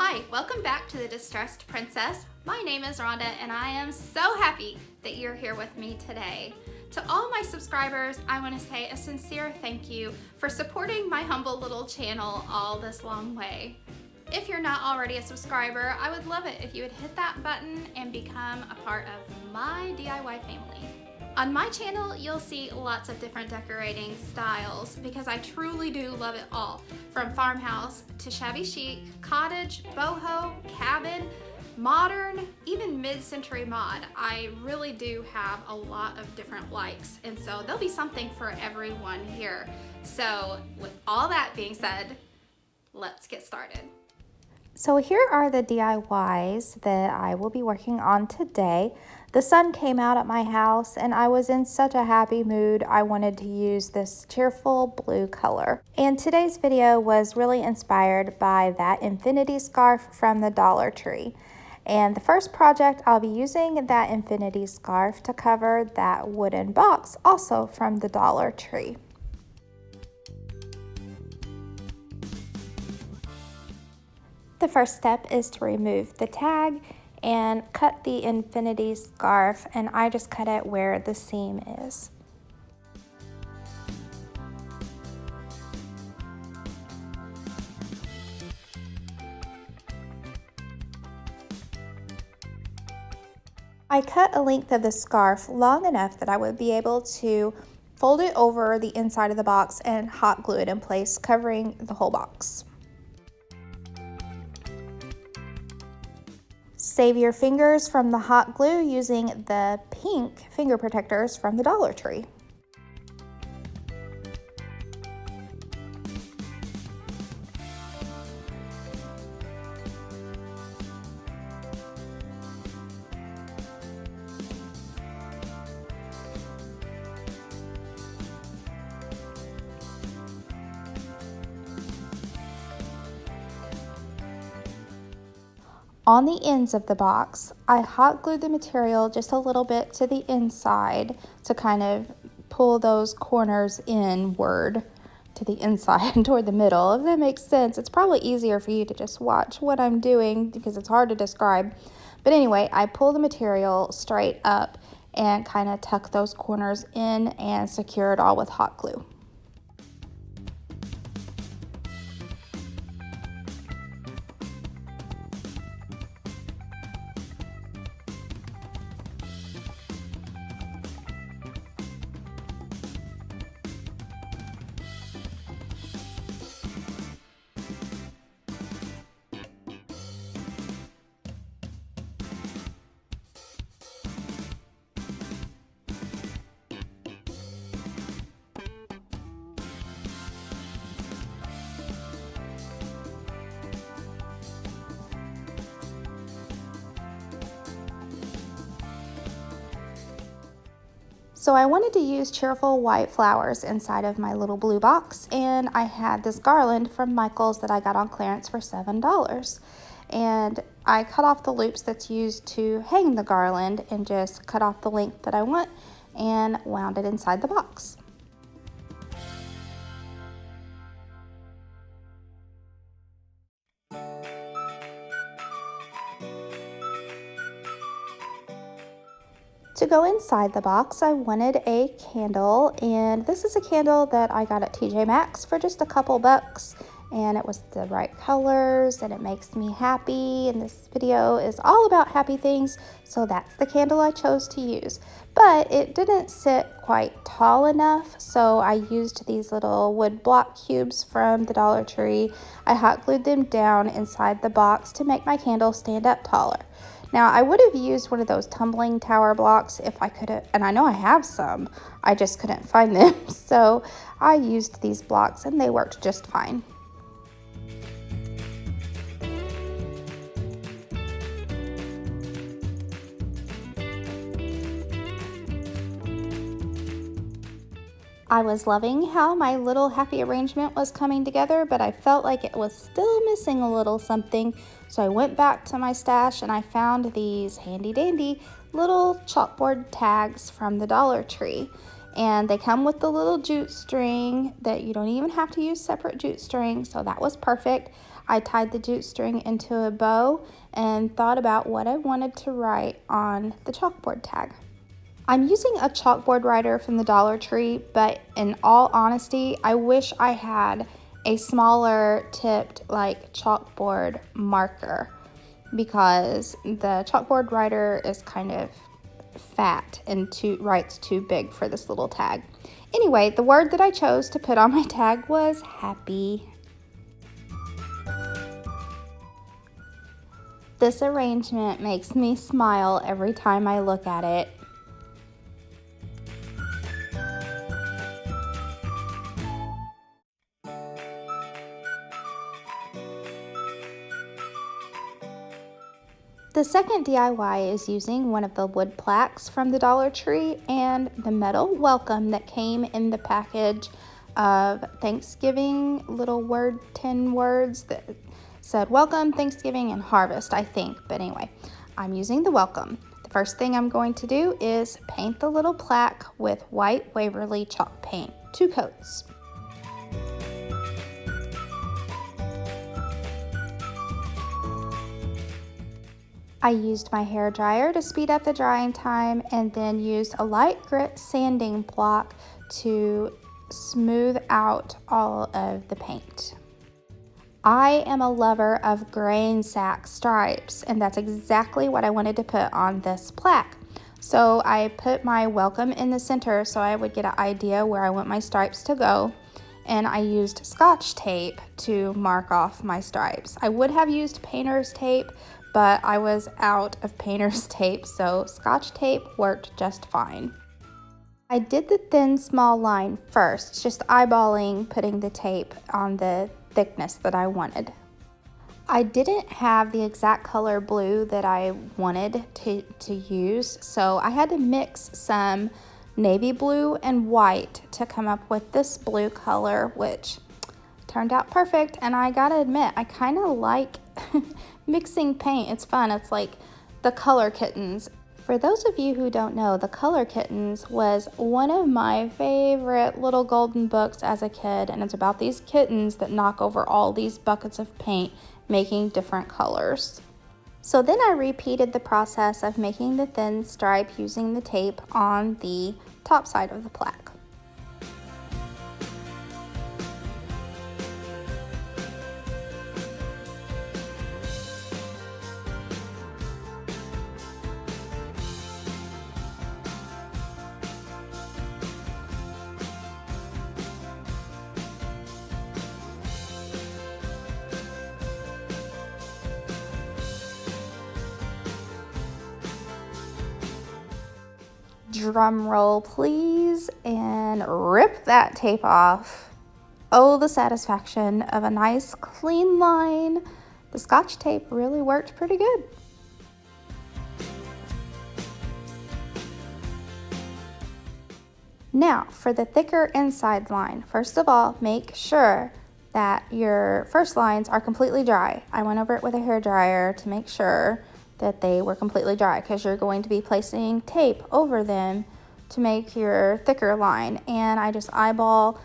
Hi, welcome back to The Distressed Princess. My name is Rhonda and I am so happy that you're here with me today. To all my subscribers, I want to say a sincere thank you for supporting my humble little channel all this long way. If you're not already a subscriber, I would love it if you would hit that button and become a part of my DIY family. On my channel, you'll see lots of different decorating styles because I truly do love it all. From farmhouse to shabby chic, cottage, boho, cabin, modern, even mid-century mod. I really do have a lot of different likes, and so there'll be something for everyone here. So with all that being said, let's get started. So here are the DIYs that I will be working on today. The sun came out at my house and I was in such a happy mood. I wanted to use this cheerful blue color. And today's video was really inspired by that infinity scarf from the Dollar Tree. And the first project, I'll be using that infinity scarf to cover that wooden box, also from the Dollar Tree. The first step is to remove the tag and cut the infinity scarf, and I just cut it where the seam is. I cut a length of the scarf long enough that I would be able to fold it over the inside of the box and hot glue it in place, covering the whole box. Save your fingers from the hot glue using the pink finger protectors from the Dollar Tree. On the ends of the box, I hot glued the material just a little bit to the inside to kind of pull those corners inward to the inside and toward the middle. If that makes sense, it's probably easier for you to just watch what I'm doing because it's hard to describe. But anyway, I pull the material straight up and kind of tuck those corners in and secure it all with hot glue. So I wanted to use cheerful white flowers inside of my little blue box, and I had this garland from Michael's that I got on clearance for $7. And I cut off the loops that's used to hang the garland and just cut off the length that I want and wound it inside the box. To go inside the box, I wanted a candle, and this is a candle that I got at TJ Maxx for just a couple bucks, and it was the right colors and it makes me happy, and this video is all about happy things, so that's the candle I chose to use. But it didn't sit quite tall enough, so I used these little wood block cubes from the Dollar Tree. I hot glued them down inside the box to make my candle stand up taller. Now, I would have used one of those tumbling tower blocks if I could have, and I know I have some, I just couldn't find them. So I used these blocks and they worked just fine. I was loving how my little happy arrangement was coming together, but I felt like it was still missing a little something. So I went back to my stash and I found these handy dandy little chalkboard tags from the Dollar Tree. And they come with the little jute string that you don't even have to use separate jute string, so that was perfect. I tied the jute string into a bow and thought about what I wanted to write on the chalkboard tag. I'm using a chalkboard writer from the Dollar Tree, but in all honesty, I wish I had a smaller tipped like chalkboard marker because the chalkboard writer is kind of fat and writes too big for this little tag. Anyway, the word that I chose to put on my tag was happy. This arrangement makes me smile every time I look at it. The second DIY is using one of the wood plaques from the Dollar Tree and the metal welcome that came in the package of Thanksgiving, little 10 words that said welcome, Thanksgiving, and harvest, I think. But anyway, I'm using the welcome. The first thing I'm going to do is paint the little plaque with white Waverly chalk paint, 2 coats. I used my hair dryer to speed up the drying time and then used a light grit sanding block to smooth out all of the paint. I am a lover of grain sack stripes, and that's exactly what I wanted to put on this plaque. So I put my welcome in the center so I would get an idea where I want my stripes to go. And I used Scotch tape to mark off my stripes. I would have used painter's tape, but I was out of painter's tape, so Scotch tape worked just fine. I did the thin small line first, just eyeballing putting the tape on the thickness that I wanted. I didn't have the exact color blue that I wanted to use, so I had to mix some navy blue and white to come up with this blue color, which turned out perfect. And I gotta admit, I kind of like mixing paint. It's fun. It's like the Color Kittens. For those of you who don't know, the Color Kittens was one of my favorite little golden books as a kid, and it's about these kittens that knock over all these buckets of paint, making different colors. So then I repeated the process of making the thin stripe using the tape on the top side of the plaque. Drum roll please, and rip that tape off. Oh, the satisfaction of a nice clean line. The Scotch tape really worked pretty good. Now for the thicker inside line. First of all, make sure that your first lines are completely dry. I went over it with a hair dryer to make sure that they were completely dry, because you're going to be placing tape over them to make your thicker line. And I just eyeball,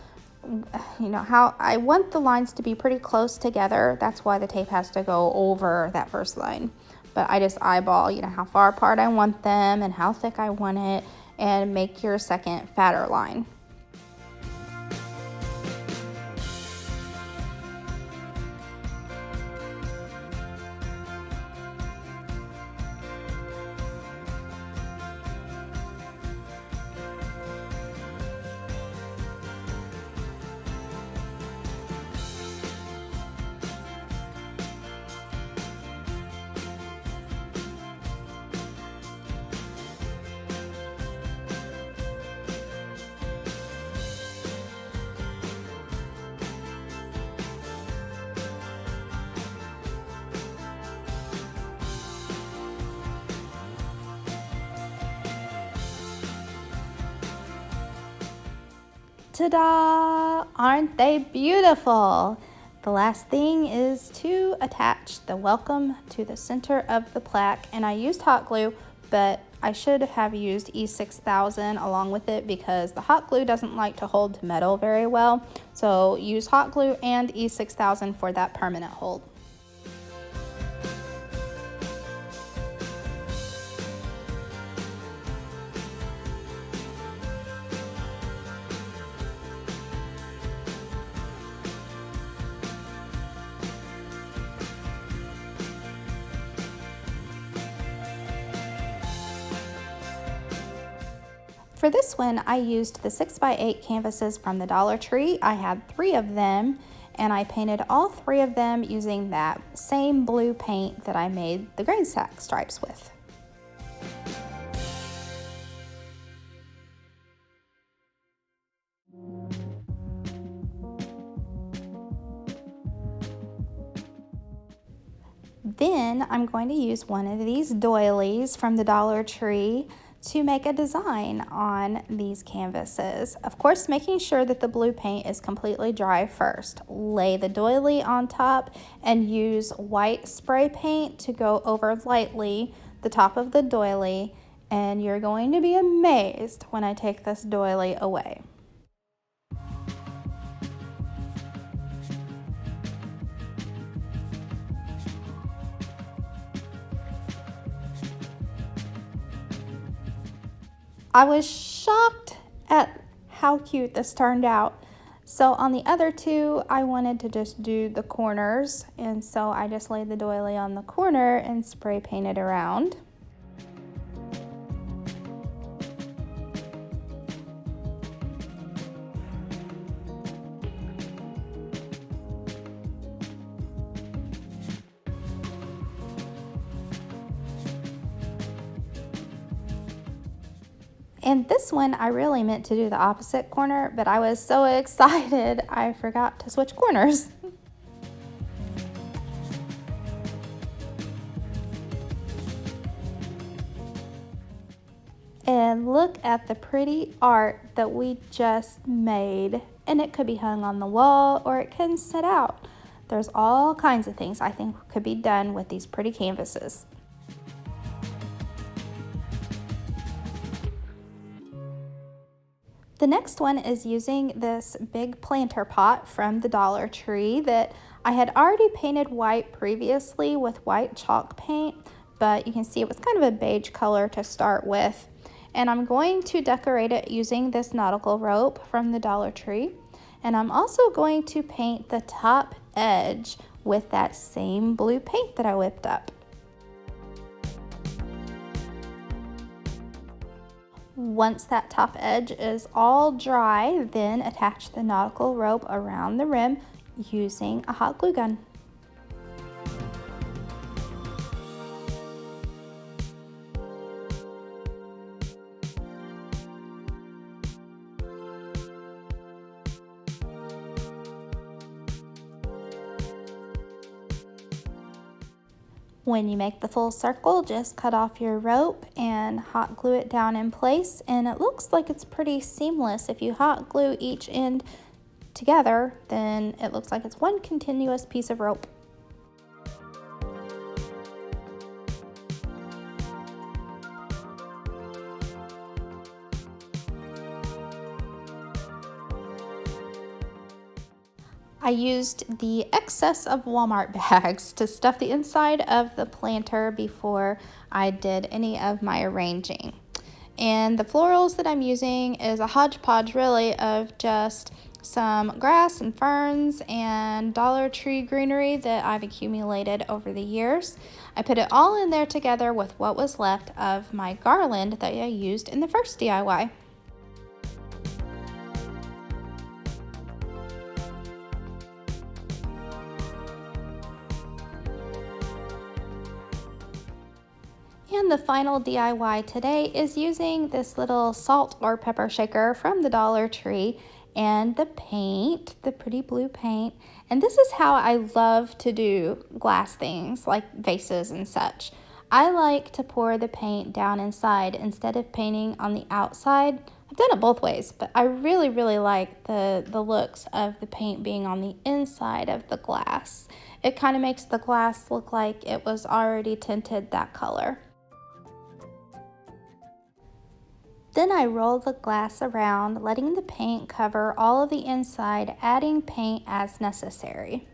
how I want the lines to be pretty close together. That's why the tape has to go over that first line. But I just eyeball, how far apart I want them and how thick I want it, and make your second fatter line. Ta-da! Aren't they beautiful? The last thing is to attach the welcome to the center of the plaque, and I used hot glue, but I should have used E6000 along with it because the hot glue doesn't like to hold to metal very well. So use hot glue and E6000 for that permanent hold. For this one, I used the 6x8 canvases from the Dollar Tree. I had 3 of them, and I painted all 3 of them using that same blue paint that I made the grain sack stripes with. Then I'm going to use one of these doilies from the Dollar Tree to make a design on these canvases. Of course, making sure that the blue paint is completely dry first. Lay the doily on top and use white spray paint to go over lightly the top of the doily, and you're going to be amazed when I take this doily away. I was shocked at how cute this turned out. So on the other 2, I wanted to just do the corners, and so I just laid the doily on the corner and spray painted around. And this one, I really meant to do the opposite corner, but I was so excited I forgot to switch corners. And look at the pretty art that we just made. And it could be hung on the wall or it can sit out. There's all kinds of things I think could be done with these pretty canvases. The next one is using this big planter pot from the Dollar Tree that I had already painted white previously with white chalk paint, but you can see it was kind of a beige color to start with. And I'm going to decorate it using this nautical rope from the Dollar Tree. And I'm also going to paint the top edge with that same blue paint that I whipped up. Once that top edge is all dry, then attach the nautical rope around the rim using a hot glue gun. When you make the full circle, just cut off your rope and hot glue it down in place, and it looks like it's pretty seamless. If you hot glue each end together, then it looks like it's one continuous piece of rope. I used the excess of Walmart bags to stuff the inside of the planter before I did any of my arranging. And the florals that I'm using is a hodgepodge really of just some grass and ferns and Dollar Tree greenery that I've accumulated over the years. I put it all in there together with what was left of my garland that I used in the first DIY. And the final DIY today is using this little salt or pepper shaker from the Dollar Tree and the paint, the pretty blue paint. And this is how I love to do glass things like vases and such. I like to pour the paint down inside instead of painting on the outside. I've done it both ways, but I really like the looks of the paint being on the inside of the glass. It kind of makes the glass look like it was already tinted that color. Then I roll the glass around, letting the paint cover all of the inside, adding paint as necessary.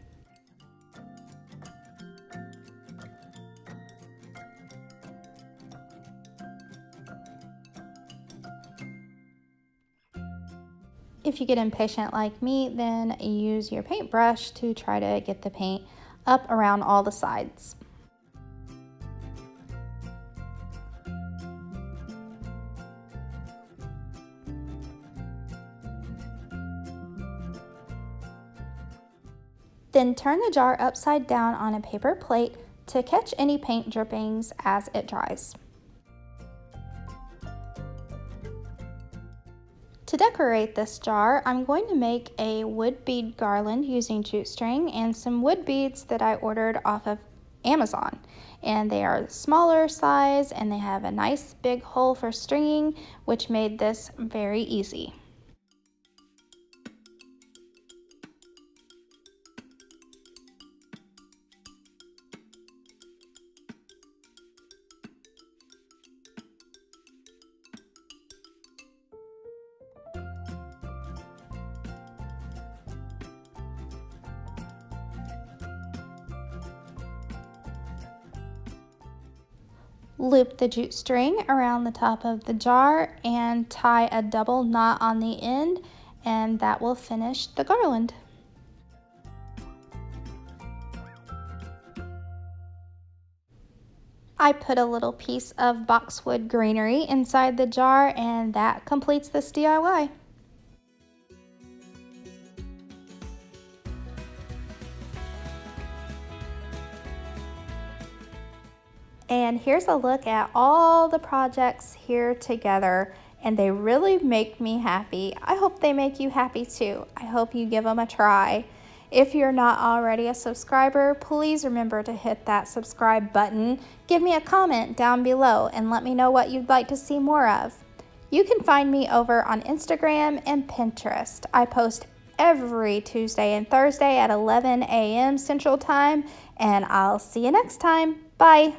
If you get impatient like me, then use your paintbrush to try to get the paint up around all the sides. Then turn the jar upside down on a paper plate to catch any paint drippings as it dries. To decorate this jar, I'm going to make a wood bead garland using jute string and some wood beads that I ordered off of Amazon. And they are smaller size and they have a nice big hole for stringing, which made this very easy. Loop the jute string around the top of the jar and tie a double knot on the end, and that will finish the garland. I put a little piece of boxwood greenery inside the jar, and that completes this DIY. And here's a look at all the projects here together, and they really make me happy. I hope they make you happy too. I hope you give them a try. If you're not already a subscriber, please remember to hit that subscribe button. Give me a comment down below and let me know what you'd like to see more of. You can find me over on Instagram and Pinterest. I post every Tuesday and Thursday at 11 a.m. Central Time, and I'll see you next time. Bye.